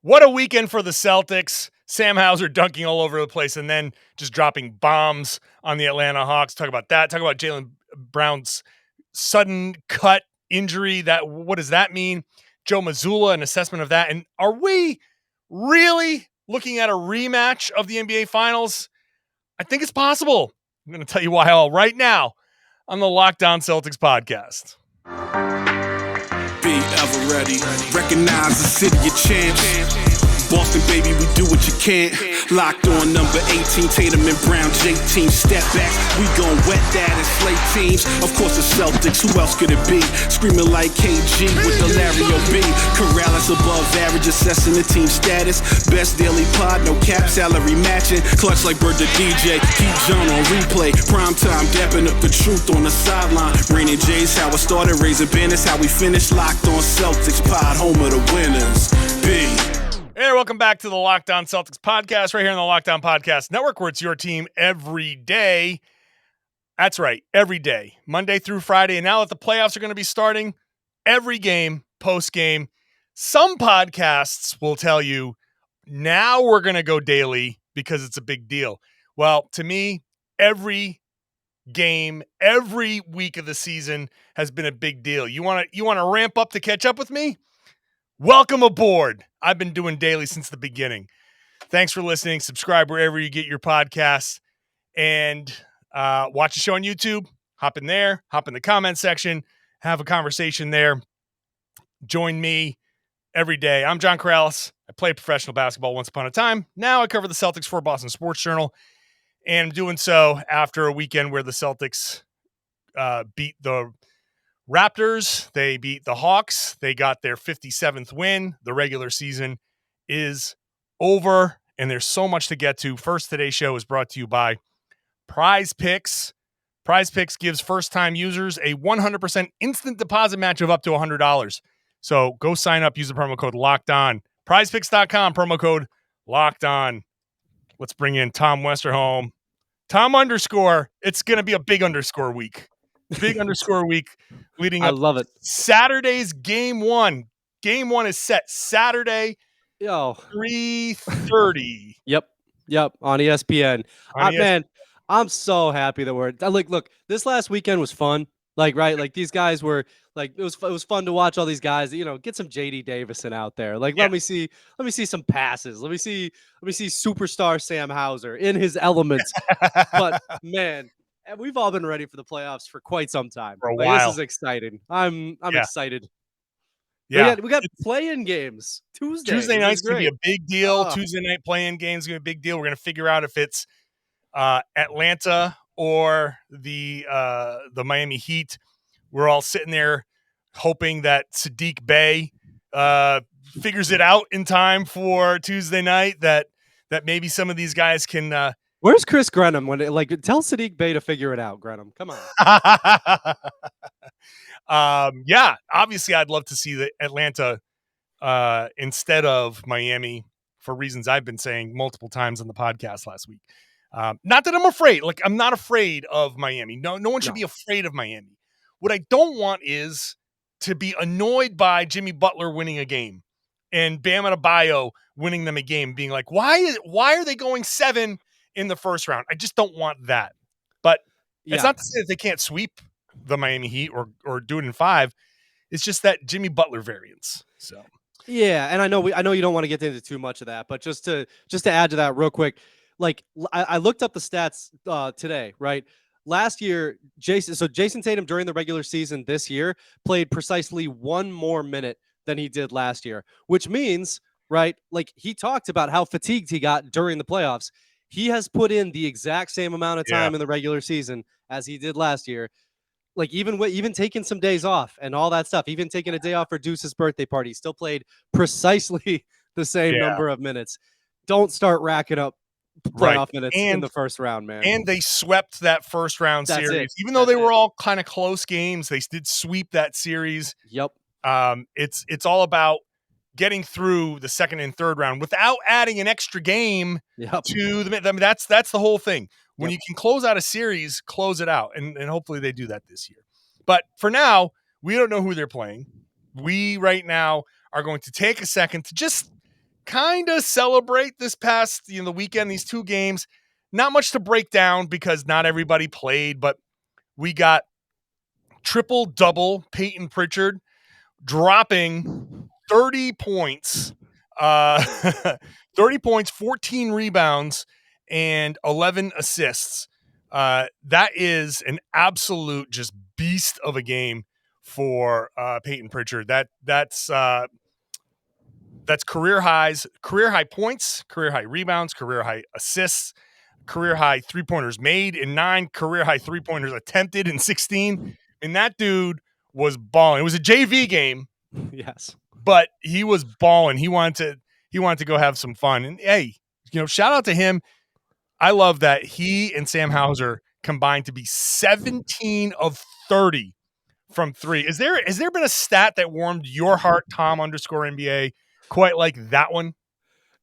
What a weekend for the Celtics. Sam Hauser dunking all over the place and then just dropping bombs on the Atlanta Hawks. Talk about that. Talk about Jaylen Brown's sudden cut injury. What does that mean? Joe Mazzulla, an assessment of that. And are we really looking at a rematch of the NBA Finals? I think it's possible. I'm going to tell you why all right now on the Locked On Celtics podcast. Be ever ready. Recognize the city of champs. Boston, baby, we do what you can't. Locked on number 18, Tatum and Brown, J-team, step back. We gon' wet that and slay teams. Of course, the Celtics, who else could it be? Screaming like KG with the Larry O.B. Karalis above average, assessing the team status. Best daily pod, no cap, salary matching. Clutch like Bird the DJ, keep John on replay. Prime time, dapping up the truth on the sideline. Raining J's, how it started, raising banners, how we finished. Locked on Celtics pod, home of the winners. B. Hey, welcome back to the Locked On Celtics podcast, right here on the Locked On Podcast Network, where it's your team every day. That's right, every day, Monday through Friday. And now that the playoffs are going to be starting, every game, post-game, some podcasts will tell you, now we're going to go daily because it's a big deal. Well, to me, every game, every week of the season has been a big deal. You want to ramp up to catch up with me? Welcome aboard. I've been doing daily since the beginning. Thanks for listening. Subscribe wherever you get your podcasts. And watch the show on YouTube. Hop in there. Hop in the comment section. Have a conversation there. Join me every day. I'm John Karalis. I played professional basketball once upon a time. Now I cover the Celtics for Boston Sports Journal. And I'm doing so after a weekend where the Celtics beat the Raptors. They beat the Hawks. They got their 57th win. The regular season is over, and there's so much to get to. First, today's show is brought to you by PrizePicks. PrizePicks gives first-time users a 100% instant deposit match of up to $100. So go sign up. Use the promo code LOCKEDON. PrizePicks.com, promo code LOCKEDON. Let's bring in Tom Westerholm. Tom _. It's going to be a big underscore week. Big underscore week leading up. I love it. Saturday's game one. Game one is set Saturday, 3:30. Yep. On ESPN. Man, I'm so happy that we're look. This last weekend was fun. Right? These guys were it was fun to watch all these guys. Get some JD Davison out there. Let me see some passes. Let me see superstar Sam Hauser in his elements. But man. And we've all been ready for the playoffs for quite some time. For a while. This is exciting. I'm excited. Yeah. We got play-in games Tuesday. Tuesday night's going to be a big deal. Tuesday night play-in games going to be a big deal. We're going to figure out if it's Atlanta or the Miami Heat. We're all sitting there hoping that Sadiq Bey figures it out in time for Tuesday night, that maybe some of these guys can Where's Chris Grenham? Tell Sadiq Bey to figure it out, Grenham. Come on. Yeah, obviously I'd love to see the Atlanta instead of Miami for reasons I've been saying multiple times on the podcast last week. Not that I'm afraid. I'm not afraid of Miami. No one should be afraid of Miami. What I don't want is to be annoyed by Jimmy Butler winning a game and Bam Adebayo winning them a game, being like, why are they going 7 in the first round? I just don't want that. But it's not to say that they can't sweep the Miami Heat or do it in 5. It's just that Jimmy Butler variance. So yeah, and I know you don't want to get into too much of that, but just to add to that real quick, I looked up the stats today, right? Last year, Jayson Tatum during the regular season this year played precisely 1 more minute than he did last year, which means, right, he talked about how fatigued he got during the playoffs. He has put in the exact same amount of time in the regular season as he did last year. Even taking some days off and all that stuff, even taking a day off for Deuce's birthday party, still played precisely the same number of minutes. Don't start racking up playoff minutes in the first round, man. And they swept that first round series. Even though they were all kind of close games, they did sweep that series. Yep. It's all about getting through the second and third round without adding an extra game to the. I mean, that's the whole thing. When you can close out a series, close it out, and hopefully they do that this year. But for now, we don't know who they're playing. We right now are going to take a second to just kind of celebrate this past, the weekend, these two games. Not much to break down because not everybody played, but we got triple-double Payton Pritchard dropping 30 points, 30 points, 14 rebounds, and 11 assists. That is an absolute just beast of a game for Payton Pritchard. That's career highs, career high points, career high rebounds, career high assists, career high 3-pointers made in 9, career high 3-pointers attempted in 16. And that dude was balling. It was a JV game. Yes. But he was balling. He wanted to go have some fun. And hey, shout out to him. I love that he and Sam Hauser combined to be 17 of 30 from 3. Has there been a stat that warmed your heart, Tom_NBA, quite like that one?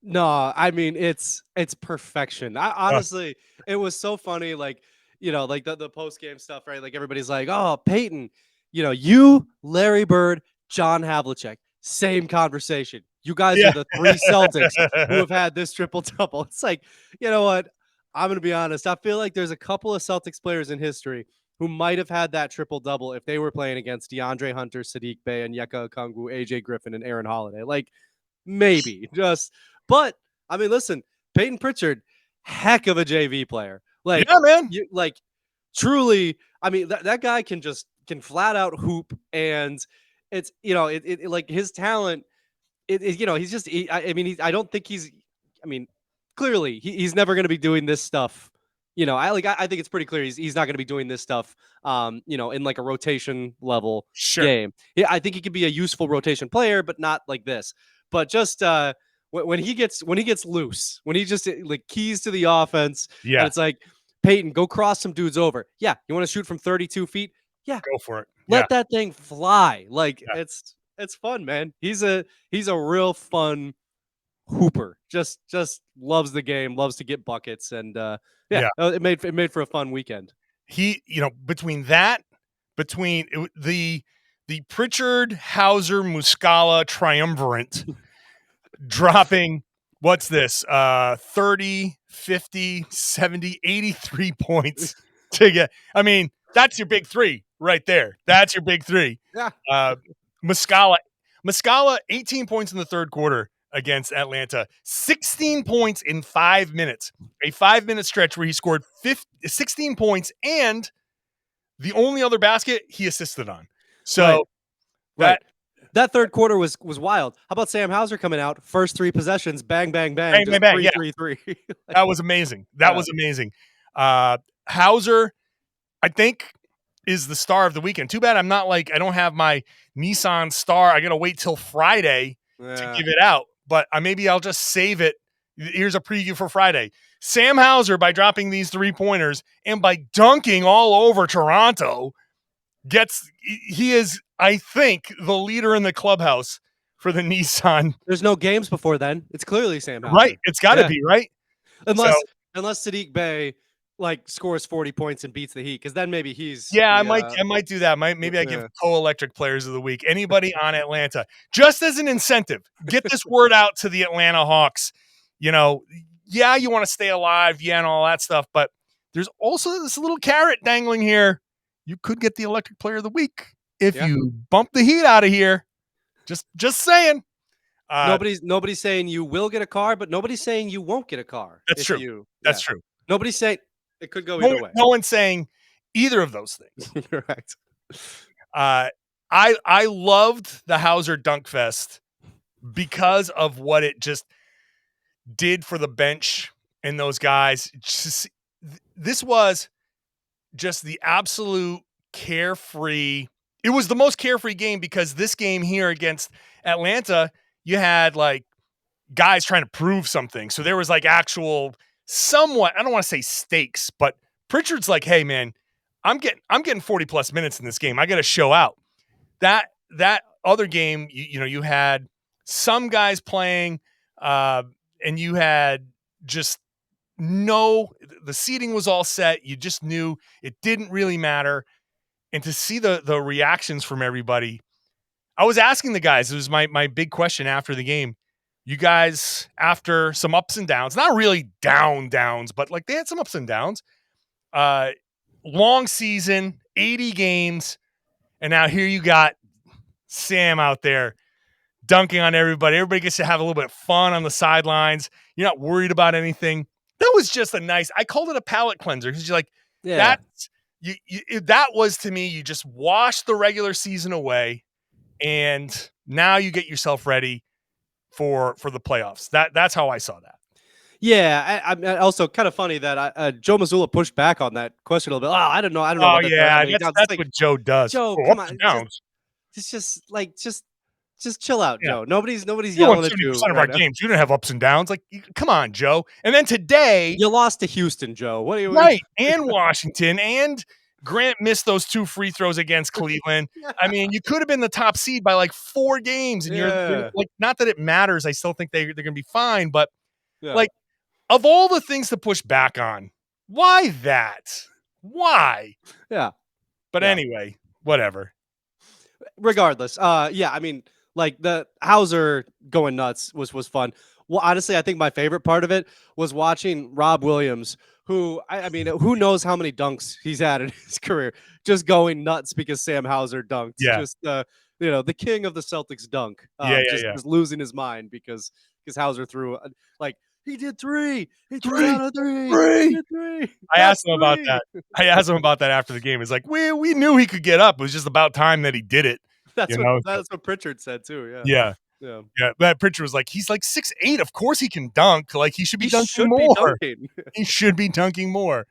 No, I mean it's perfection. I honestly, it was so funny. Like, like the post game stuff, right? Like everybody's like, "Oh, Peyton, you, Larry Bird, John Havlicek, same conversation. You guys Yeah. are the 3 Celtics who have had this triple double." It's like, you know what? I'm gonna be honest. I feel like there's a couple of Celtics players in history who might have had that triple double if they were playing against DeAndre Hunter, Sadiq Bey, and Yeka Okongwu, AJ Griffin, and Aaron Holiday. Like, maybe just, but I mean, listen, Payton Pritchard, heck of a JV player. Like, Yeah, man. Truly, I mean, that guy can flat out hoop, and it's, like his talent. He's just, I mean, I don't think I mean, clearly he's never going to be doing this stuff. I think it's pretty clear he's not going to be doing this stuff. In like a rotation level game. Yeah, I think he could be a useful rotation player, but not like this. But just when he gets loose, when he just like keys to the offense, Yeah. and it's like, Peyton, go cross some dudes over. Yeah, you want to shoot from 32 feet? Yeah, Go for it. let that thing fly. Like, Yeah. it's fun, man. He's a real fun hooper. Just loves the game, loves to get buckets, and it made for a fun weekend. He, between the Pritchard, Hauser, Muscala triumvirate dropping, what's this? 30, 50, 70, 83 points to get. I mean, that's your big 3 right there. That's your big 3. Yeah. Muscala, 18 points in the third quarter against Atlanta, 16 points in 5 minutes, a 5-minute stretch where he scored 16 points, and the only other basket he assisted on. So right. That third quarter was wild. How about Sam Hauser coming out, first 3 possessions, bang, bang, bang, just bang, 3. That was amazing. That was amazing. Hauser, I think, is the star of the weekend. Too bad I don't have my Nissan star. I got to wait till Friday to give it out, but maybe I'll just save it. Here's a preview for Friday. Sam Hauser, by dropping these 3-pointers and by dunking all over Toronto, he is, I think, the leader in the clubhouse for the Nissan. There's no games before then. It's clearly Sam Hauser. Right. It's got to be, right? Unless Sadiq Bey scores 40 points and beats the Heat, because then maybe he's I might do that. Maybe I give co-electric players of the week. Anybody on Atlanta, just as an incentive, get this word out to the Atlanta Hawks. You want to stay alive, and all that stuff, but there's also this little carrot dangling here. You could get the electric player of the week if you bump the Heat out of here. Just saying. Nobody's saying you will get a car, but nobody's saying you won't get a car. That's true. That's true. Nobody's saying it could go either way. No one's saying either of those things. Correct. I loved the Hauser Dunk Fest because of what it just did for the bench and those guys. This was just the absolute carefree. It was the most carefree game because this game here against Atlanta, you had like guys trying to prove something. So there was like actual somewhat, I don't want to say stakes, but Pritchard's like, hey man, I'm getting 40 plus minutes in this game. I got to show out. That other game, you had some guys playing, and you had just the seating was all set. You just knew it didn't really matter. And to see the reactions from everybody, I was asking the guys, it was my big question after the game. you guys, after some ups and downs, not really downs, but like they had some ups and downs. Long season, 80 games, and now here you got Sam out there dunking on everybody. Everybody gets to have a little bit of fun on the sidelines. You're not worried about anything. That was just I called it a palate cleanser because you're like, that was to me, you just wash the regular season away and now you get yourself ready for the playoffs. That's how I saw that. Yeah, I also kind of funny that Joe Mazzulla pushed back on that question a little bit. Oh, I don't know. Oh, about that. yeah, that's like, what Joe does. Joe, come on. It's just chill out, Joe. Nobody's yelling at you. 70% of our games. You didn't have ups and downs. Like, come on, Joe. And then today, you lost to Houston, Joe. What are you right? And Washington, and Grant missed those 2 free throws against Cleveland. I mean, you could have been the top seed by like 4 games, and you're like, not that it matters. I still think they're going to be fine, but like, of all the things to push back on, why that? Why? Yeah. But anyway, whatever. Regardless, I mean, like the Hauser going nuts was fun. Well, honestly, I think my favorite part of it was watching Rob Williams, who I mean, who knows how many dunks he's had in his career, just going nuts because Sam Hauser dunked. Yeah. Just the king of the Celtics dunk. Just losing his mind because Hauser threw like he did 3. He threw out a 3. Three. He did 3. I asked him about that. I asked him about that after the game. It's like we knew he could get up. It was just about time that he did it. That's what Pritchard said too. Yeah. That Pritchard was like, he's like 6'8". Of course he can dunk. Like he should be dunking more. He should be dunking more.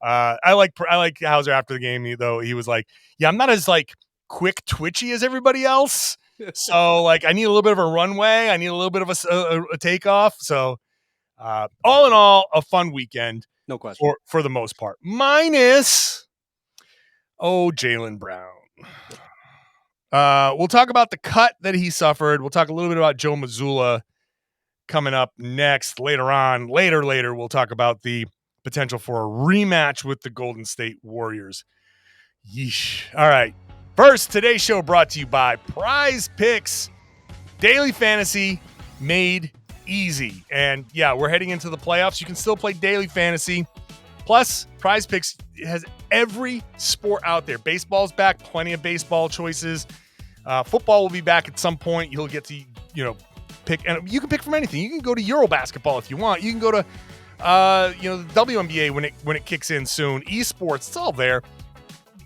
I like Hauser after the game though. He was like, yeah, I'm not as like quick twitchy as everybody else. So like I need a little bit of a runway. I need a little bit of a takeoff. So all in all, a fun weekend. No question. For the most part. Minus Jaylen Brown. We'll talk about the cut that he suffered. We'll talk a little bit about Joe Mazzulla coming up next. Later on, we'll talk about the potential for a rematch with the Golden State Warriors. Yeesh. All right. First, today's show brought to you by PrizePicks. Daily fantasy made easy. And yeah, we're heading into the playoffs. You can still play daily fantasy. Plus, PrizePicks has every sport out there. Baseball's back, plenty of baseball choices. Football will be back at some point. You'll get to, pick, and you can pick from anything. You can go to Euro basketball if you want. You can go to, the WNBA when it kicks in soon. Esports, it's all there.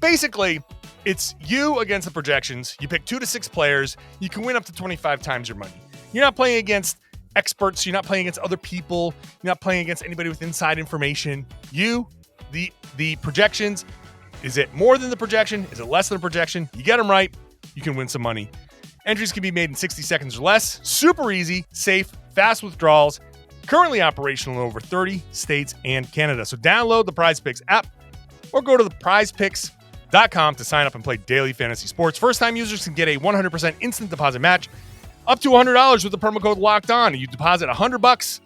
Basically, it's you against the projections. You pick 2 to 6 players. You can win up to 25 times your money. You're not playing against experts. You're not playing against other people. You're not playing against anybody with inside information. The projections. Is it more than the projection? Is it less than the projection? You get them right, you can win some money. Entries can be made in 60 seconds or less. Super easy, safe, fast withdrawals. Currently operational in over 30 states and Canada. So download the PrizePicks app or go to the PrizePicks.com to sign up and play daily fantasy sports. First-time users can get a 100% instant deposit match up to $100 with the promo code Locked On. You deposit $100,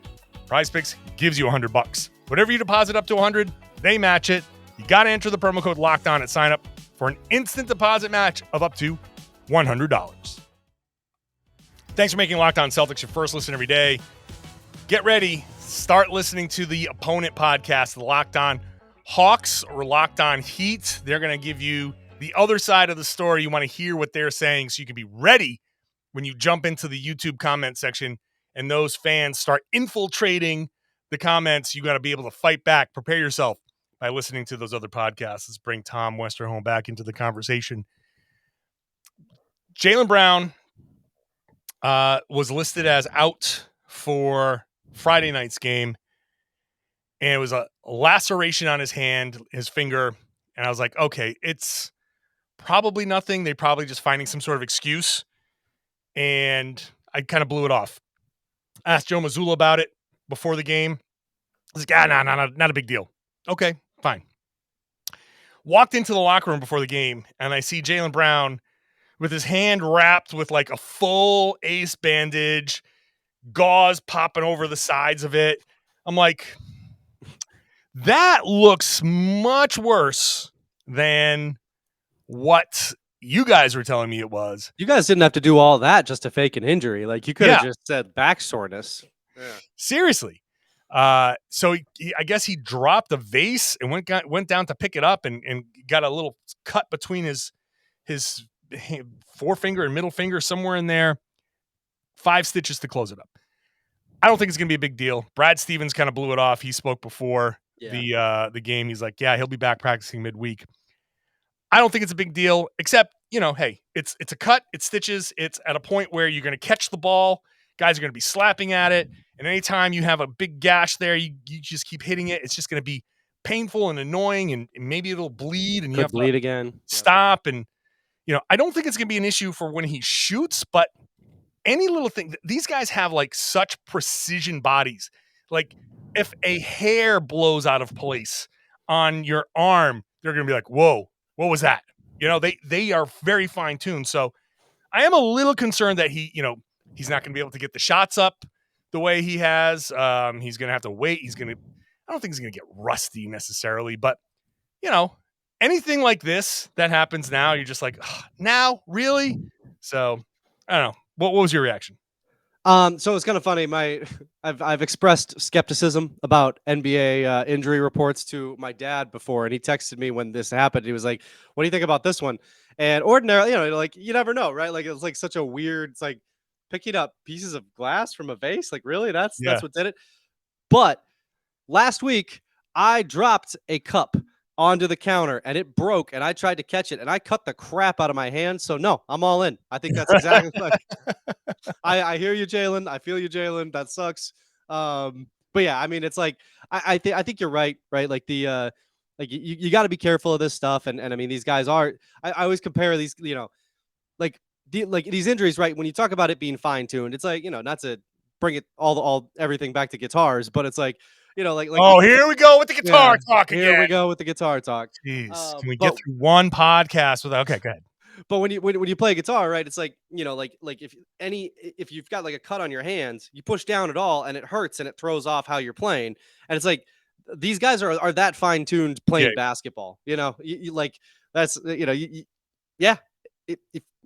PrizePicks gives you $100. Whatever you deposit up to $100, they match it. You got to enter the promo code Locked On at sign up for an instant deposit match of up to $100. Thanks for making Locked On Celtics your first listen every day. Get ready. Start listening to the opponent podcast, the Locked On Hawks or Locked On Heat. They're going to give you the other side of the story. You want to hear what they're saying so you can be ready when you jump into the YouTube comment section and those fans start infiltrating the comments. You got to be able to fight back. Prepare yourself by listening to those other podcasts. Let's bring Tom Westerholm back into the conversation. Jaylen Brown was listed as out for Friday night's game, and it was a laceration on his hand, his finger, and I was like, okay, it's probably nothing. They're probably just finding some sort of excuse, and I kind of blew it off. I asked Joe Mazzulla about it before the game. He's like, not a big deal. Okay, fine. Walked into the locker room before the game, and I see Jaylen Brown with his hand wrapped with like a full ace bandage, gauze popping over the sides of it. I'm like, that looks much worse than what you guys were telling me it was. You guys didn't have to do all that just to fake an injury. Like, you could have just said back soreness. Yeah. Seriously. So I guess he dropped the vase and went down to pick it up and got a little cut between his forefinger and middle finger, somewhere in there. 5 stitches to close it up. I don't think it's going to be a big deal. Brad Stevens kind of blew it off. He spoke before the game. He's like, yeah, he'll be back practicing midweek. I don't think it's a big deal, except, hey, it's a cut, it's stitches, it's at a point where you're going to catch the ball. Guys are going to be slapping at it. And anytime you have a big gash there, you just keep hitting it. It's just going to be painful and annoying, and maybe it'll bleed, and you have to bleed again. Stop. And, I don't think it's going to be an issue for when he shoots, but any little thing, these guys have like such precision bodies. Like, if a hair blows out of place on your arm, they're going to be like, whoa, what was that? They are very fine tuned. So I am a little concerned that he's not going to be able to get the shots up the way he has. He's going to have to wait. I don't think he's going to get rusty necessarily, but anything like this that happens now, you're just like, now, really? So I don't know. What was your reaction? So it's kind of funny. I've expressed skepticism about NBA injury reports to my dad before, and he texted me when this happened. He was like, "What do you think about this one?" And ordinarily, like, you never know, right? Like, it's like such a weird. It's like picking up pieces of glass from a vase. Like, really, that's what did it. But last week, I dropped a cup onto the counter and it broke, and I tried to catch it and I cut the crap out of my hand. So no, I'm all in. I think that's exactly I hear you, Jaylen. I feel you, Jaylen. That sucks. But yeah, I mean, it's like, I think you're right. Like the, like you got to be careful of this stuff. And I mean, these guys are, I always compare these, like these injuries, right? When you talk about it being fine tuned, it's like, not to bring it everything back to guitars, but it's like, oh, here we go with the guitar talk again. Here we go with the guitar talk. Jeez, can we get through one podcast without? Okay, go ahead. But when you play guitar, right, it's like, like if you've got like a cut on your hands, you push down at all and it hurts and it throws off how you're playing. And it's like, these guys are that fine tuned playing basketball. You like, that's if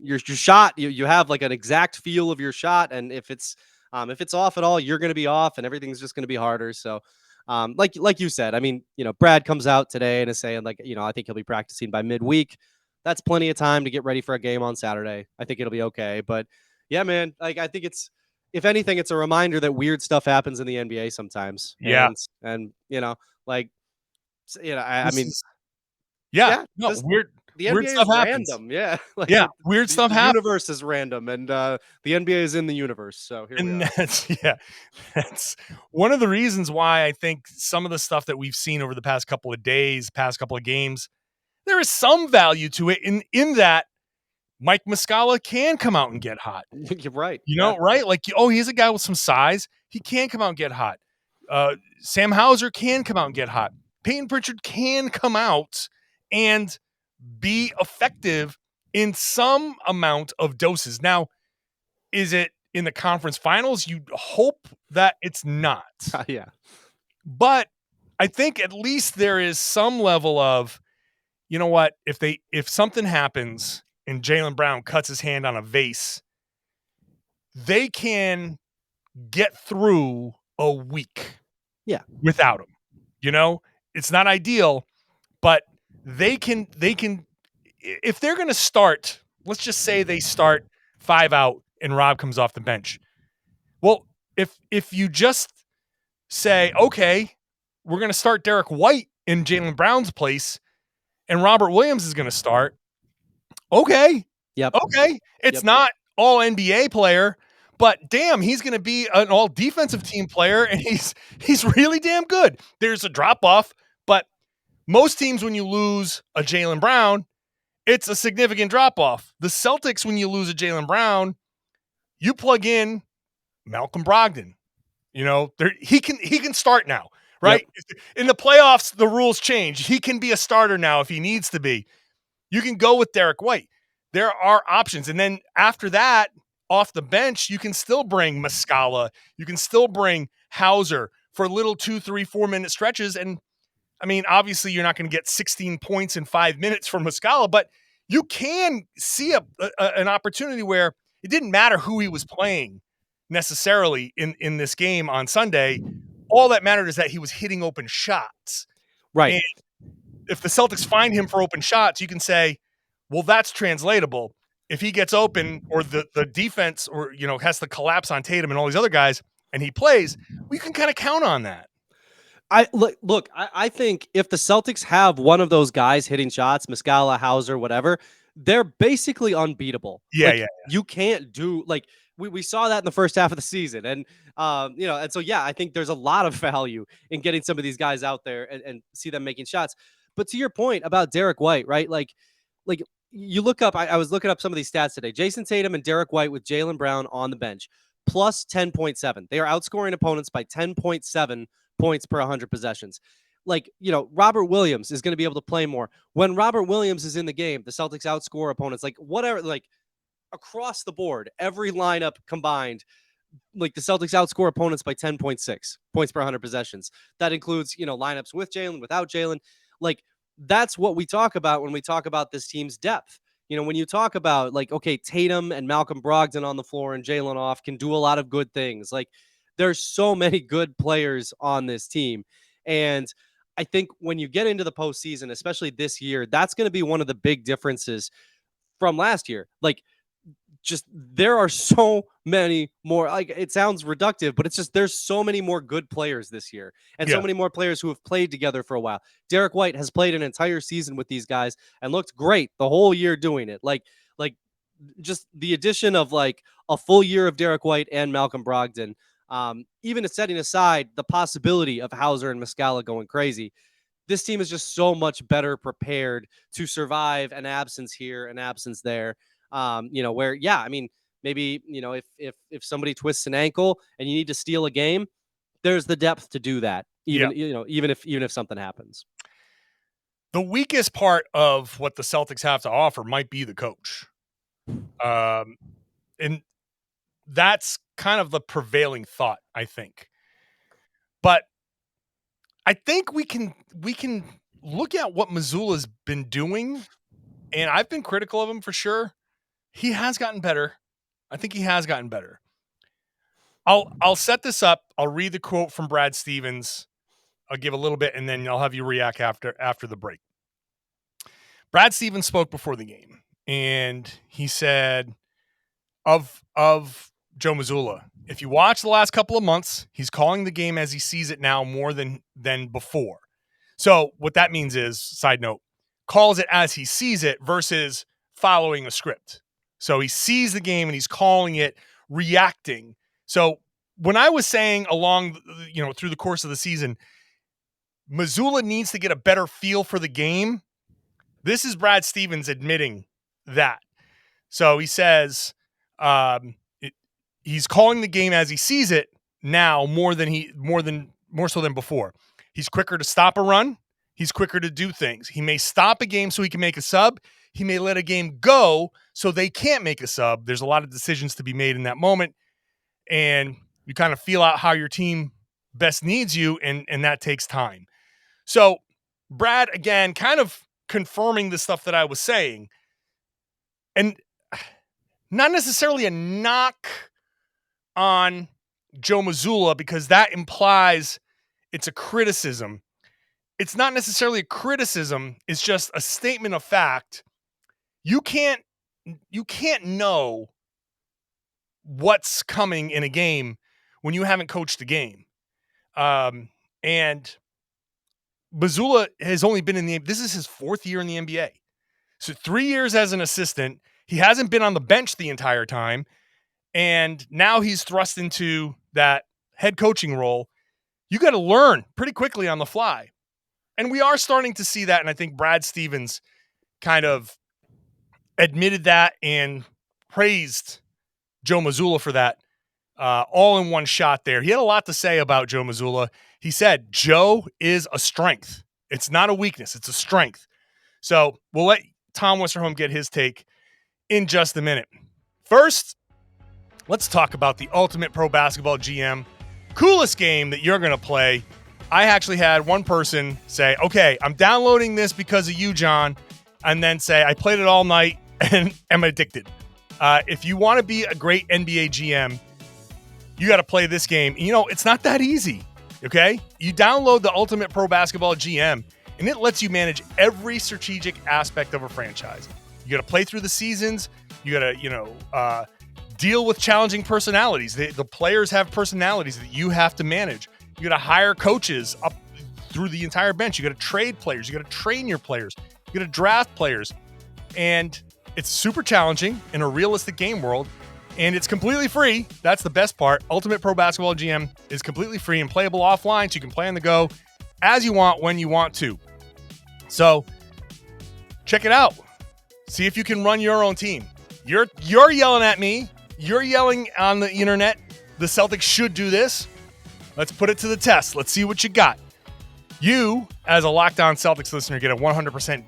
your shot, you have like an exact feel of your shot, and if it's off at all, you're going to be off, and everything's just going to be harder. So, like you said, I mean, Brad comes out today and is saying, like, I think he'll be practicing by midweek. That's plenty of time to get ready for a game on Saturday. I think it'll be okay. But yeah, man, like, I think if anything, it's a reminder that weird stuff happens in the NBA sometimes. Yeah. And like, weird. The NBA is random. Yeah. Like, weird stuff happens. The universe is random, and the NBA is in the universe. So here we are. That's one of the reasons why I think some of the stuff that we've seen over the past couple of days, past couple of games, there is some value to it in that Mike Mazzulla can come out and get hot. You're right. Right? Like, he's a guy with some size. He can come out and get hot. Sam Hauser can come out and get hot. Payton Pritchard can come out and be effective in some amount of doses. Now, is it in the conference finals? You hope that it's not. Yeah. But I think at least there is some level of, you know what, if something happens and Jaylen Brown cuts his hand on a vase, they can get through a week without him. It's not ideal, but they can, if they're going to start, let's just say they start 5 out and Rob comes off the bench. Well, if you just say, okay, we're going to start Derek White in Jaylen Brown's place and Robert Williams is going to start. Okay. Yep. Okay. It's not all NBA player, but damn, he's going to be an all defensive team player, and he's really damn good. There's a drop off, but most teams, when you lose a Jaylen Brown, it's a significant drop off. The Celtics, when you lose a Jaylen Brown, you plug in Malcolm Brogdon. He can start now, right? Yep. In the playoffs, the rules change. He can be a starter now if he needs to be. You can go with Derek White. There are options. And then after that, off the bench, you can still bring Mazzulla. You can still bring Hauser for little 2, 3, 4 minute stretches. And I mean, obviously you're not going to get 16 points in 5 minutes from Mazzulla, but you can see an opportunity where it didn't matter who he was playing necessarily in this game on Sunday. All that mattered is that he was hitting open shots. Right. And if the Celtics find him for open shots, you can say, well, that's translatable. If he gets open or the defense or, has to collapse on Tatum and all these other guys and he plays, we can kind of count on that. I think if the Celtics have one of those guys hitting shots, Mazzulla, Hauser, whatever, they're basically unbeatable. Yeah. You can't do we saw that in the first half of the season. And and so I think there's a lot of value in getting some of these guys out there and see them making shots. But to your point about Derek White, right? Like you look up, I was looking up some of these stats today. Jayson Tatum and Derek White with Jaylen Brown on the bench, plus 10.7. They are outscoring opponents by 10.7 points per 100 possessions. Robert Williams is going to be able to play more. When Robert Williams is in the game, the Celtics outscore opponents across the board, every lineup combined. The Celtics outscore opponents by 10.6 points per 100 possessions. That includes, lineups with Jaylen, without Jaylen. That's what we talk about when we talk about this team's depth. When you talk about Tatum and Malcolm Brogdon on the floor and Jaylen off can do a lot of good things. There's so many good players on this team. And I think when you get into the postseason, especially this year, that's going to be one of the big differences from last year. There are so many more, it sounds reductive, but it's just, there's so many more good players this year and so many more players who have played together for a while. Derek White has played an entire season with these guys and looked great the whole year doing it. Just the addition of a full year of Derek White and Malcolm Brogdon, even setting aside the possibility of Hauser and Mazzulla going crazy, this team is just so much better prepared to survive an absence here, an absence there. Maybe, if somebody twists an ankle and you need to steal a game, there's the depth to do that. Even if something happens. The weakest part of what the Celtics have to offer might be the coach. And that's kind of the prevailing thought, I think. But I think we can look at what Mazzulla's been doing, and I've been critical of him for sure. He has gotten better. I think he has gotten better. I'll set this up. I'll read the quote from Brad Stevens. I'll give a little bit, and then I'll have you react after the break. Brad Stevens spoke before the game, and he said of Joe Mazzulla, if you watch the last couple of months, he's calling the game as he sees it now more than before. So what that means is, side note, calls it as he sees it versus following a script. So he sees the game and he's calling it, reacting. So when I was saying through the course of the season, Mazzulla needs to get a better feel for the game, this is Brad Stevens admitting that. So he says he's calling the game as he sees it now more so than before. He's quicker to stop a run. He's quicker to do things. He may stop a game so he can make a sub. He may let a game go so they can't make a sub. There's a lot of decisions to be made in that moment. And you kind of feel out how your team best needs you, and that takes time. So Brad, again, kind of confirming the stuff that I was saying. And not necessarily a knock on Joe Mazzulla, because that implies it's a criticism. It's not necessarily a criticism. It's just a statement of fact. You can't know what's coming in a game when you haven't coached the game. And Mazzulla has only been this is his fourth year in the NBA. So 3 years as an assistant. He hasn't been on the bench the entire time. And now he's thrust into that head coaching role. You got to learn pretty quickly on the fly. And we are starting to see that. And I think Brad Stevens kind of admitted that and praised Joe Mazzulla for that all in one shot there. He had a lot to say about Joe Mazzulla. He said, Joe is a strength. It's not a weakness. It's a strength. So we'll let Tom Westerholm get his take in just a minute. First, let's talk about the Ultimate Pro Basketball GM. Coolest game that you're going to play. I actually had one person say, okay, I'm downloading this because of you, John. and then say, I played it all night and am addicted. If you want to be a great NBA GM, you got to play this game. You know, it's not that easy, okay? You download the Ultimate Pro Basketball GM, and it lets you manage every strategic aspect of a franchise. You got to play through the seasons. You got to, deal with challenging personalities. The players have personalities that you have to manage. You got to hire coaches up through the entire bench. You got to trade players. You got to train your players. You got to draft players. And it's super challenging in a realistic game world, and it's completely free. That's the best part. Ultimate Pro Basketball GM is completely free and playable offline, so you can play on the go as you want, when you want to. So check it out. See if you can run your own team. You're yelling at me. You're yelling on the internet. The Celtics should do this. Let's put it to the test. Let's see what you got. You, as a Locked On Celtics listener, get a 100%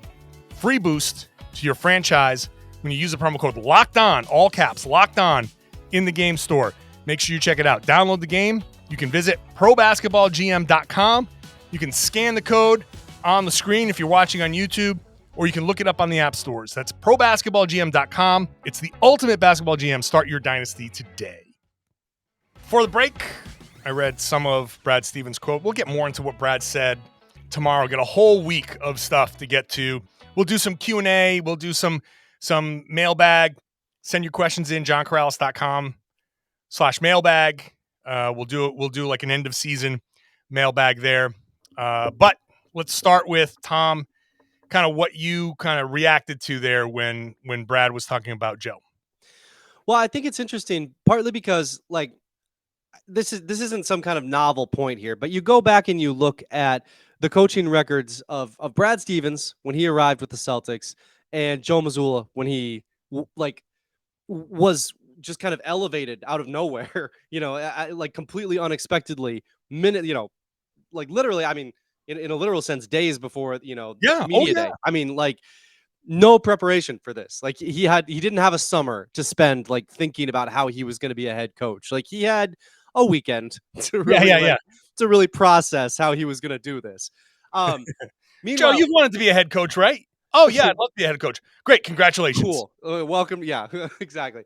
free boost to your franchise when you use the promo code Locked On, all caps, Locked On, in the game store. Make sure you check it out. Download the game. You can visit probasketballgm.com. You can scan the code on the screen if you're watching on YouTube, or you can look it up on the app stores. That's probasketballgm.com. It's the ultimate basketball GM. Start your dynasty today. For the break, I read some of Brad Stevens' quote. We'll get more into what Brad said tomorrow. Get a whole week of stuff to get to. We'll do some Q&A. We'll do some mailbag. Send your questions in, johnkaralis.com/mailbag. We'll do like an end of season mailbag there. But let's start with Tom, kind of what you kind of reacted to there when Brad was talking about Joe. Well, I think it's interesting, partly because like this isn't some kind of novel point here, but you go back and you look at the coaching records of Brad Stevens when he arrived with the Celtics and Joe Mazzulla when he was just kind of elevated out of nowhere, like completely unexpectedly, literally, I mean, in a literal sense, days before, media day. I mean, like, no preparation for this. Like he didn't have a summer to spend like thinking about how he was going to be a head coach. Like he had a weekend to really process how he was going to do this. Joe, you've wanted to be a head coach, right? Oh yeah, I'd love to be a head coach. Great, congratulations. Cool, welcome. Yeah, exactly.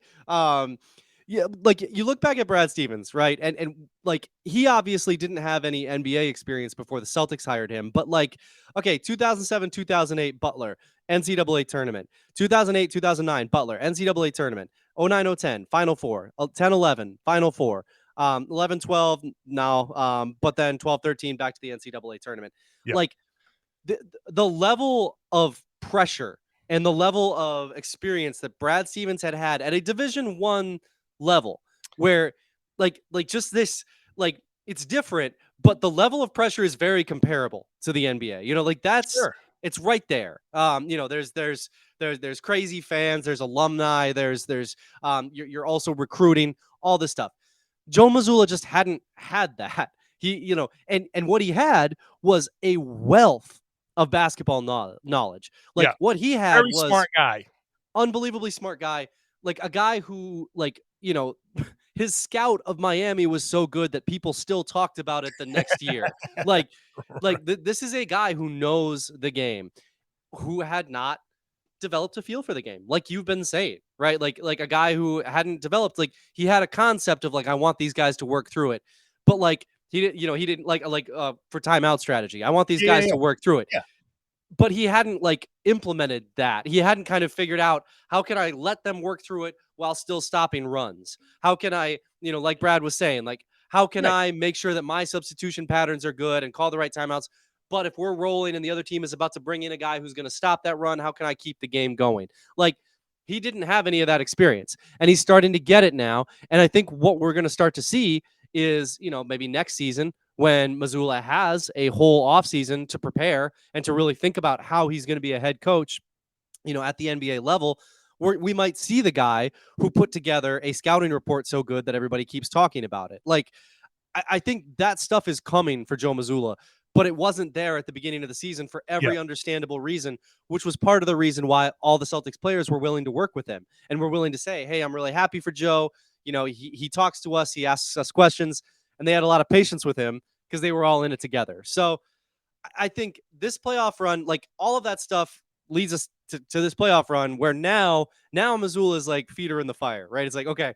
Yeah, like you look back at Brad Stevens, right? And like he obviously didn't have any NBA experience before the Celtics hired him, but like, okay, 2007, 2008, Butler, NCAA tournament, 2008, 2009, Butler, NCAA tournament, 09, 010, Final Four, 10, 11, Final Four, 11, 12 now, but then 12, 13 back to the NCAA tournament. Yep. Like the level of pressure and the level of experience that Brad Stevens had at a Division I level, where like just this, like it's different, but the level of pressure is very comparable to the NBA. Like that's sure. It's right there. There's crazy fans, there's alumni, there's you're also recruiting, all this stuff. Joe Mazzulla just hadn't had that. He, and what he had was a wealth of basketball knowledge. Like what he had was smart guy, unbelievably smart guy, like a guy who his scout of Miami was so good that people still talked about it the next year. This is a guy who knows the game, who had not developed a feel for the game, like you've been saying, right? Like a guy who hadn't developed, like he had a concept of like, I want these guys to work through it, but like he didn't like for timeout strategy, I want these guys to work through it. Yeah. But he hadn't like implemented that. He hadn't kind of figured out, how can I let them work through it while still stopping runs? How can I, like Brad was saying, like, how can I make sure that my substitution patterns are good and call the right timeouts? But if we're rolling and the other team is about to bring in a guy who's going to stop that run, how can I keep the game going? Like, he didn't have any of that experience, and he's starting to get it now. And I think what we're going to start to see is, maybe next season, when Mazzulla has a whole offseason to prepare and to really think about how he's going to be a head coach, at the NBA level, we might see the guy who put together a scouting report so good that everybody keeps talking about it. Like, I think that stuff is coming for Joe Mazzulla, but it wasn't there at the beginning of the season for every understandable reason, which was part of the reason why all the Celtics players were willing to work with him and were willing to say, hey, I'm really happy for Joe. He talks to us, he asks us questions, and they had a lot of patience with him because they were all in it together. So I think this playoff run, like all of that stuff, leads us to this playoff run where now Mazzulla is like feet are in the fire, right? It's like, okay,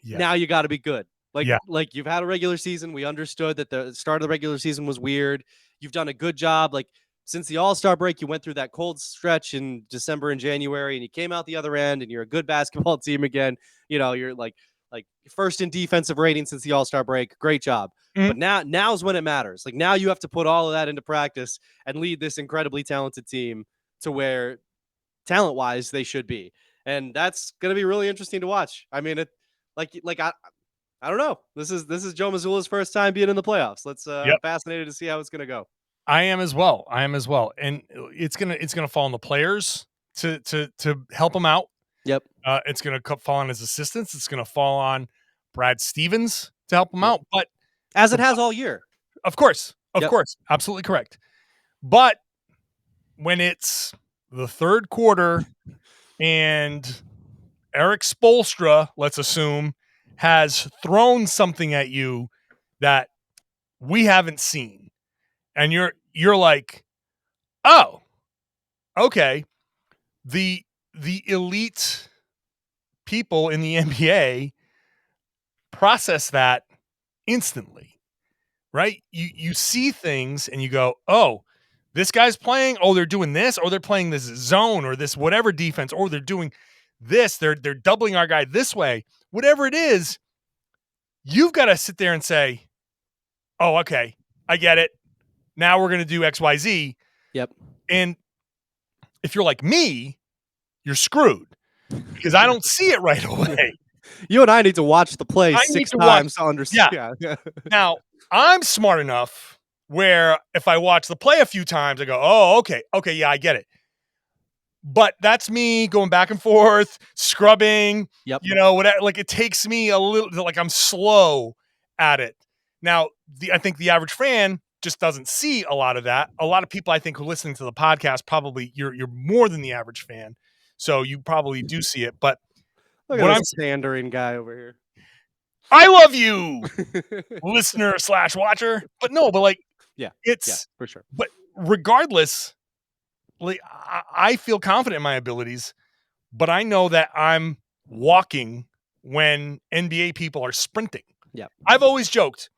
now you got to be good. Like you've had a regular season. We understood that the start of the regular season was weird. You've done a good job. Like since the All-Star break, you went through that cold stretch in December and January, and you came out the other end, and you're a good basketball team again. You're like first in defensive rating since the All-Star break. Great job. But now's when it matters. Like now you have to put all of that into practice and lead this incredibly talented team to where talent-wise they should be. And that's going to be really interesting to watch. I mean, I don't know. This is Joe Mazzulla's first time being in the playoffs. I'm fascinated to see how it's going to go. I am as well. And it's gonna fall on the players to help him out. Yep. It's gonna fall on his assistants. It's gonna fall on Brad Stevens to help him out. But as it has all year, of course, absolutely correct. But when it's the third quarter and Eric Spoelstra, let's assume, has thrown something at you that we haven't seen, and you're like, oh, okay, the elite people in the NBA process that instantly, right? You see things and you go, oh, this guy's playing, oh, they're doing this, or they're playing this zone or this whatever defense, or they're doing this, they're doubling our guy this way. Whatever it is, you've got to sit there and say, oh, okay, I get it. Now we're going to do XYZ. Yep. And if you're like me, you're screwed because I don't see it right away. You and I need to watch the play 6 times to understand. Yeah. Now, I'm smart enough where if I watch the play a few times, I go, oh, okay, yeah, I get it. But that's me going back and forth, scrubbing, whatever. Like it takes me a little, like I'm slow at it. Now, I think the average fan just doesn't see a lot of that. A lot of people, I think, who are listening to the podcast, probably you're more than the average fan, so you probably do see it. But look at this pandering guy over here. I love you, listener / watcher. But no, but it's for sure. But regardless. Like, I feel confident in my abilities, but I know that I'm walking when NBA people are sprinting. Yeah. I've always joked,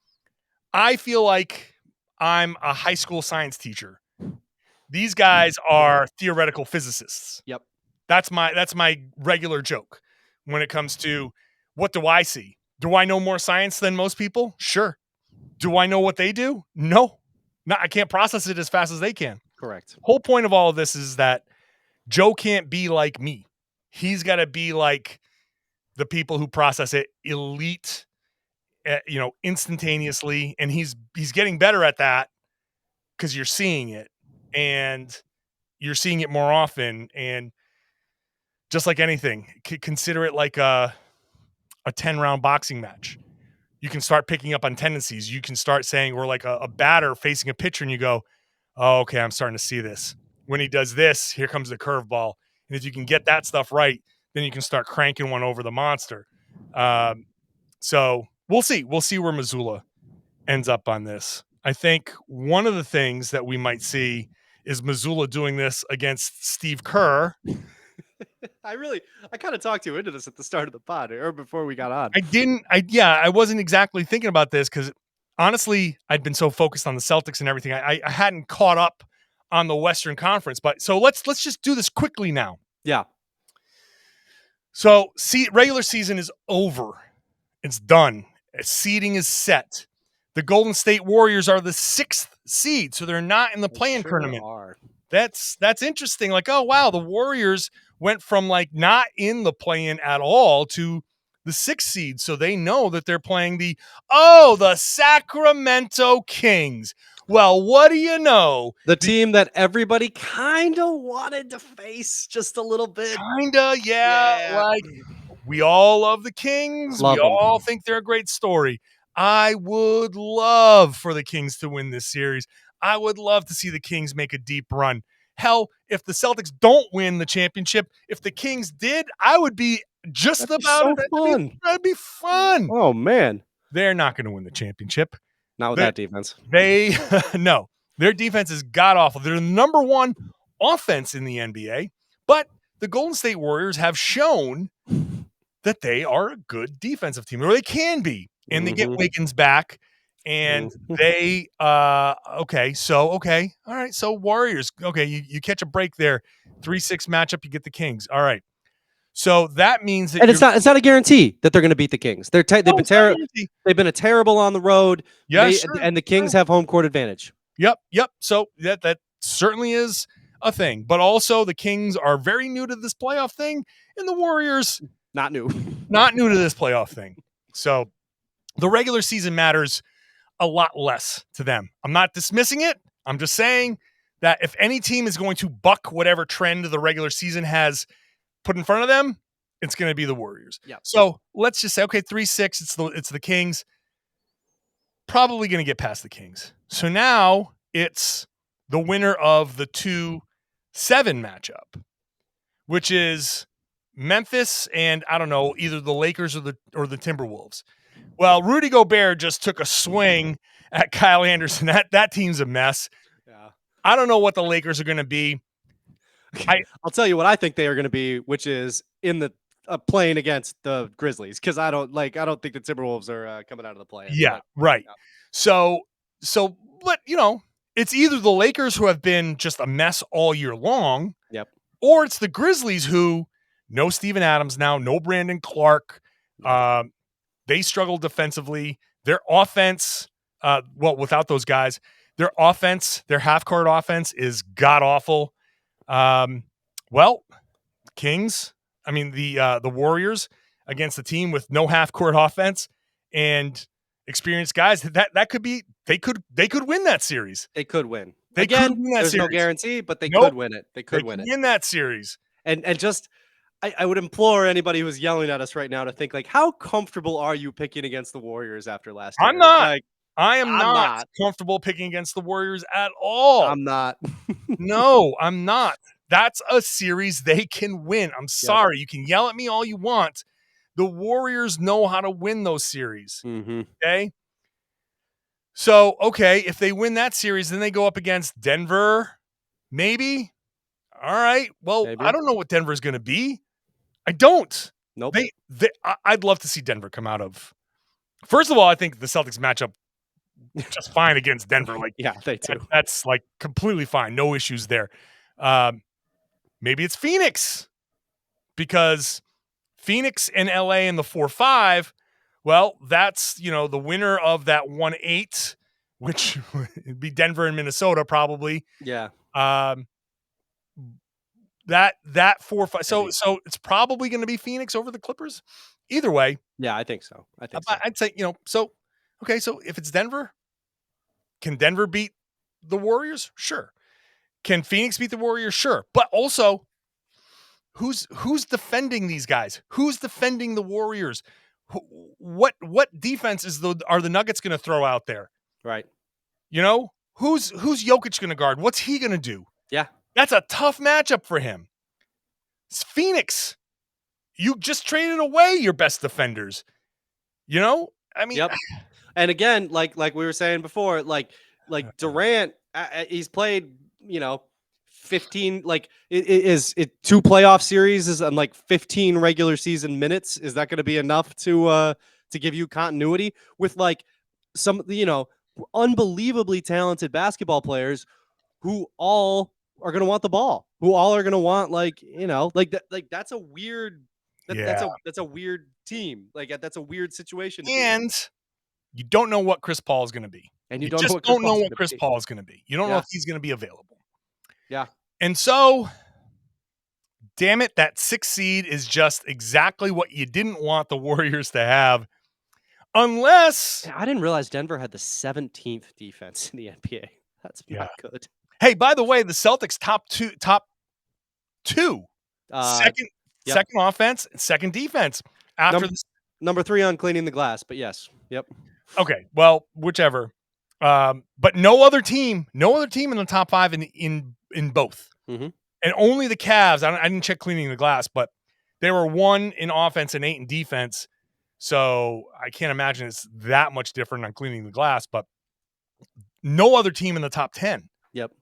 I feel like I'm a high school science teacher. These guys are theoretical physicists. Yep. That's my regular joke when it comes to what do I see? Do I know more science than most people? Sure. Do I know what they do? No. I can't process it as fast as they can. Correct. Whole point of all of this is that Joe can't be like me. He's got to be like the people who process it elite, instantaneously. And he's getting better at that because you're seeing it and you're seeing it more often. And just like anything, consider it like a 10-round boxing match. You can start picking up on tendencies. You can start saying we're like a batter facing a pitcher and you go, oh, okay, I'm starting to see this. When he does this, here comes the curveball. And if you can get that stuff right, then you can start cranking one over the monster. So we'll see. We'll see where Mazzulla ends up on this. I think one of the things that we might see is Mazzulla doing this against Steve Kerr. I kind of talked you into this at the start of the pod or before we got on. I wasn't exactly thinking about this because honestly, I'd been so focused on the Celtics and everything. I hadn't caught up on the Western Conference, but so let's just do this quickly now. Yeah. So regular season is over. It's done. Seeding is set. The Golden State Warriors are the 6th seed, so they're not in the play-in tournament. That's interesting. Like, oh wow, the Warriors went from like not in the play-in at all to the 6th seed, so they know that they're playing the Sacramento Kings. Well, what do you know? The team that everybody kind of wanted to face just a little bit. Kinda, yeah. Like, we all love the Kings. We all think they're a great story. I would love for the Kings to win this series. I would love to see the Kings make a deep run. Hell, if the Celtics don't win the championship, if the Kings did, I would be just That'd about be so fun. That'd be fun. Oh man, they're not going to win the championship. Not with that defense. No, their defense is god awful. They're number one offense in the NBA, but the Golden State Warriors have shown that they are a good defensive team, or they can be. And they get Wiggins back, and they okay. All right. So Warriors, okay, you catch a break there. 3-6 matchup, you get the Kings. All right. So that means that and it's not a guarantee that they're going to beat the Kings. They've been terrible. They've been terrible on the road. Yeah, sure, and the Kings have home court advantage. Yep. So that certainly is a thing. But also the Kings are very new to this playoff thing, and the Warriors not new to this playoff thing. So the regular season matters a lot less to them. I'm not dismissing it. I'm just saying that if any team is going to buck whatever trend the regular season has put in front of them, it's going to be the Warriors. Yep. So let's just say, okay, 3-6, it's the Kings. Probably going to get past the Kings. So now it's the winner of the 2-7 matchup, which is Memphis and I don't know, either the Lakers or the Timberwolves. Well, Rudy Gobert just took a swing at Kyle Anderson. That team's a mess. Yeah. I don't know what the Lakers are going to be. I'll tell you what I think they are going to be, which is in the playing against the Grizzlies, because I don't think the Timberwolves are coming out of the play. Yeah, right. Yeah. So, but it's either the Lakers, who have been just a mess all year long, yep, or it's the Grizzlies, who no Steven Adams now, no Brandon Clark. They struggle defensively. Their offense, without those guys, their half-court offense is god-awful. Kings, the Warriors against the team with no half-court offense and experienced guys, that could be, they could win that series. They could win. There's no guarantee, but they could win it. They could win that series. And just, I would implore anybody who's yelling at us right now to think, like, how comfortable are you picking against the Warriors after last year? I'm not. I am not comfortable picking against the Warriors at all. I'm not. No, I'm not. That's a series they can win. I'm sorry. Yep. You can yell at me all you want. The Warriors know how to win those series. Okay? So, if they win that series, then they go up against Denver, maybe. All right. Well, maybe. I don't know what Denver's going to be. I don't. Nope. I'd love to see Denver come out of. First of all, I think the Celtics match up just fine against Denver. Like, yeah, they do. That's like completely fine. No issues there. Maybe it's Phoenix, because Phoenix and LA in the 4-5. Well, that's, the winner of that 1-8, which would be Denver and Minnesota probably. Yeah. That 4-5. So it's probably going to be Phoenix over the Clippers. Either way. Yeah, I think so. I'd say, so if it's Denver, can Denver beat the Warriors? Sure. Can Phoenix beat the Warriors? Sure. But also, who's defending these guys? Who's defending the Warriors? What defense are the Nuggets going to throw out there? Right. Who's Jokic going to guard? What's he going to do? Yeah. That's a tough matchup for him. It's Phoenix. You just traded away your best defenders. Yep. And again, like we were saying before, like Durant, he's played, 15, like is it 2 playoff series is on like 15 regular season minutes. Is that going to be enough to give you continuity with like some, unbelievably talented basketball players who all are going to want the ball, who all are going to want that's a weird, that's a weird team. Like that's a weird situation. And you don't know what Chris Paul is going to be. And you don't know what Chris Paul is going to be. You don't know if he's going to be available. Yeah. And so, damn it, that 6th seed is just exactly what you didn't want the Warriors to have. Unless... I didn't realize Denver had the 17th defense in the NBA. That's not good. Hey, by the way, the Celtics top two. Second offense and second defense. After number 3 on cleaning the glass, but yes. Yep. Okay, well, whichever. But no other team in the top 5 in both. Mm-hmm. And only the Cavs. I didn't check cleaning the glass, but they were 1 in offense and 8 in defense. So I can't imagine it's that much different on cleaning the glass, but no other team in the top 10. Yep.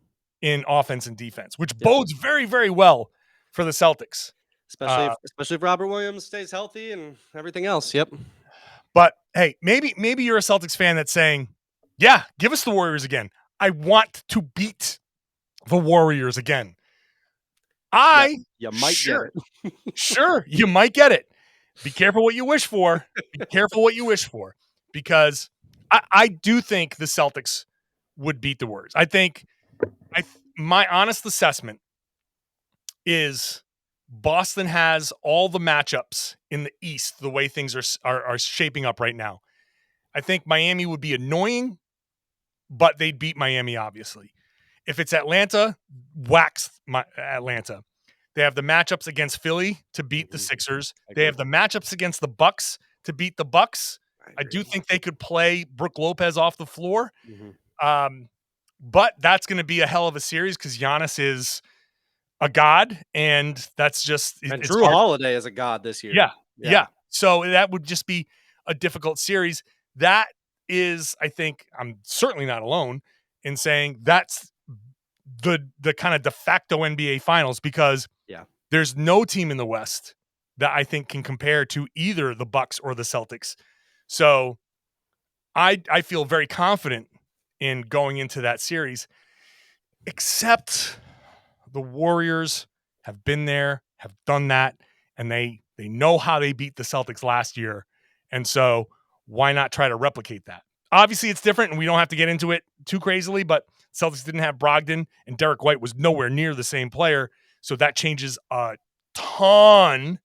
in offense and defense, which bodes very, very well for the Celtics. Especially if Robert Williams stays healthy and everything else. Yep. But hey, maybe you're a Celtics fan that's saying, yeah, give us the Warriors again. I want to beat the Warriors again. You might get it. Sure, you might get it. Be careful what you wish for. Be careful what you wish for, because I do think the Celtics would beat the Warriors. I think my honest assessment is Boston has all the matchups in the East the way things are shaping up right now. I think Miami would be annoying, but they'd beat Miami, obviously. If it's Atlanta, wax Atlanta. They have the matchups against Philly to beat the Sixers. They have the matchups against the Bucks to beat the Bucks. I do think they could play Brook Lopez off the floor. But that's going to be a hell of a series because Giannis is a god, and that's just and Drew Holiday is a god this year. Yeah. So that would just be a difficult series. That is, I think, I'm certainly not alone in saying that's the kind of de facto NBA Finals, because there's no team in the West that I think can compare to either the Bucks or the Celtics. So I feel very confident in going into that series, except the Warriors have been there, have done that, and they know how they beat the Celtics last year. And so why not try to replicate that? Obviously, it's different, and we don't have to get into it too crazily, but Celtics didn't have Brogdon, and Derek White was nowhere near the same player, so that changes a ton.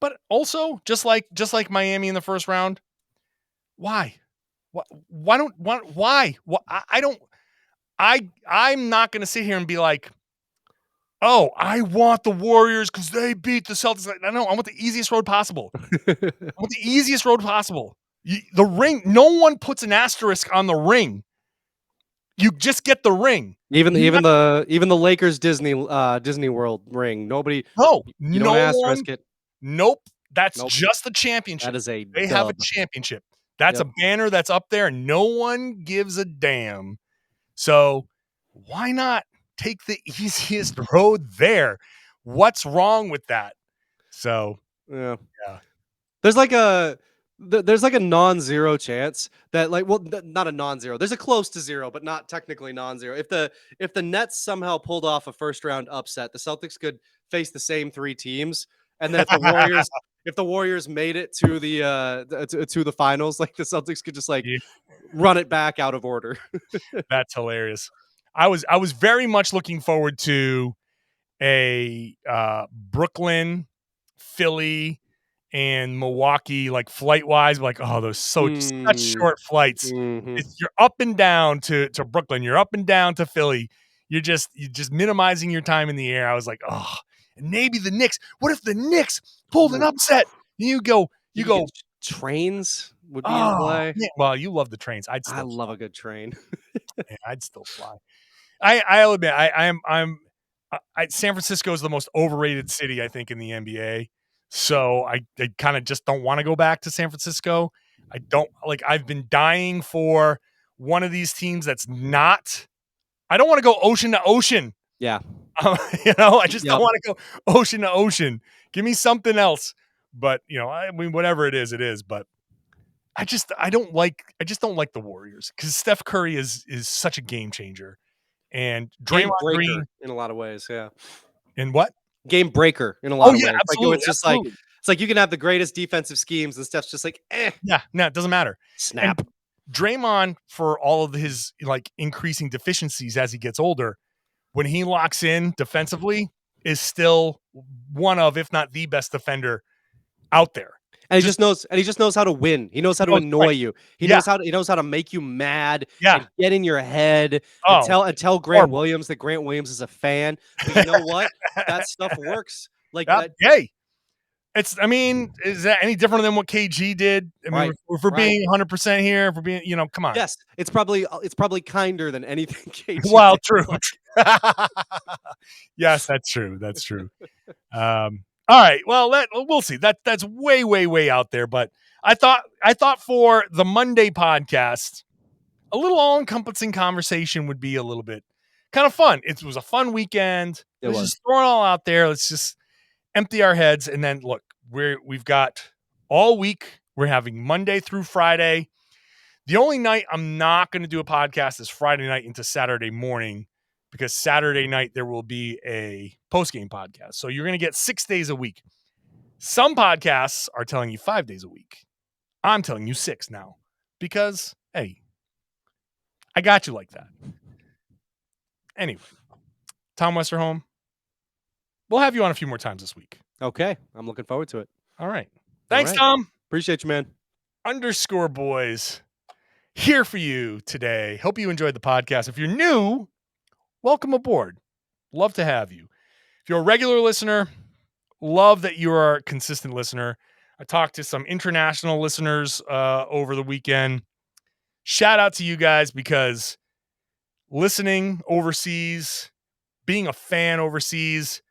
But also, just like Miami in the first round, why? I'm not going to sit here and be like, oh, I want the Warriors because they beat the Celtics. No, I want the easiest road possible. The ring, no one puts an asterisk on the ring. You just get the ring. Even the Lakers Disney World ring. Nobody. No, you don't asterisk it. Nope. That's just the championship. That is they have a championship. That's a banner that's up there. No one gives a damn. So why not take the easiest road there? What's wrong with that? So yeah. There's like a non-zero chance that not a non-zero. There's a close to zero, but not technically non-zero. If the Nets somehow pulled off a first round upset, the Celtics could face the same three teams, and then if the Warriors made it to the finals, like the Celtics could just run it back out of order. That's hilarious. I was very much looking forward to a Brooklyn, Philly, and Milwaukee, like flight wise, those such short flights. You're up and down to Brooklyn, you're up and down to Philly. You're just minimizing your time in the air. I was like, oh, and maybe the Knicks. What if the Knicks pulled an upset? You go. Trains would be in play. Yeah. Well, you love the trains. I love a good train. Yeah, I'd still fly. I'll admit, San Francisco is the most overrated city, I think, in the NBA. So I kind of just don't want to go back to San Francisco. I've been dying for one of these teams that's not. I don't want to go ocean to ocean. Yeah. I just don't want to go ocean to ocean. Give me something else. But whatever it is. But I just don't like the Warriors because Steph Curry is such a game changer, and Draymond Green in a lot of ways. Yeah. In what? Game breaker in a lot of ways. Absolutely. It's just it's like you can have the greatest defensive schemes and Steph's just like, eh. Yeah, no, it doesn't matter. Snap. And Draymond, for all of his increasing deficiencies as he gets older, when he locks in defensively, is still one of, if not the best defender out there. And he just knows how to win. He knows how to annoy you. He knows how to make you mad and get in your head and tell Grant Williams that Grant Williams is a fan. But you know what? That stuff works. Hey. Is that any different than what KG did? I mean, if we're being 100% here, if we're being, come on. Yes, it's probably kinder than anything KG well, did. True. Yes, that's true. That's true. All right. Well, we'll see. That's way, way, way out there. But I thought for the Monday podcast, a little all-encompassing conversation would be a little bit kind of fun. It was a fun weekend. Let's just throw it all out there. Let's just empty our heads. And then look, we've got all week. We're having Monday through Friday. The only night I'm not going to do a podcast is Friday night into Saturday morning, because Saturday night there will be a post-game podcast. So you're going to get 6 days a week. Some podcasts are telling you 5 days a week. I'm telling you 6 now because, hey, I got you like that. Anyway, Tom Westerholm, we'll have you on a few more times this week. Okay. I'm looking forward to it. All right. Thanks, Tom. Appreciate you, man. Underscore boys here for you today. Hope you enjoyed the podcast. If you're new, welcome aboard. Love to have you. If you're a regular listener, love that you are a consistent listener. I talked to some international listeners over the weekend. Shout out to you guys, because listening overseas, being a fan overseas,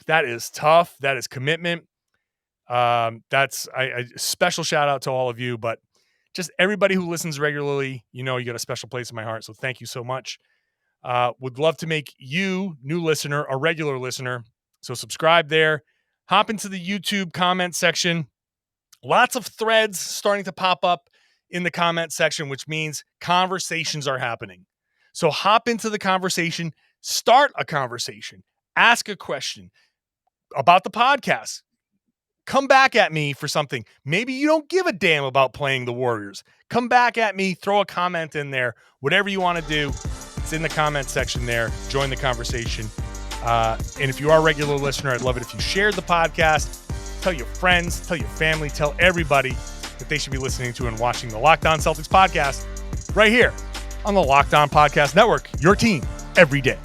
that is tough. That is commitment. That's a special shout out to all of you, but just everybody who listens regularly, you got a special place in my heart. So thank you so much. Would love to make you, new listener, a regular listener. So subscribe there. Hop into the YouTube comment section. Lots of threads starting to pop up in the comment section, which means conversations are happening. So hop into the conversation, start a conversation, ask a question about the podcast. Come back at me for something. Maybe you don't give a damn about playing the Warriors. Come back at me, throw a comment in there. Whatever you want to do, it's in the comment section there. Join the conversation. And if you are a regular listener, I'd love it if you shared the podcast. Tell your friends, tell your family, tell everybody that they should be listening to and watching the Locked On Celtics podcast right here on the Locked On Podcast Network. Your team every day.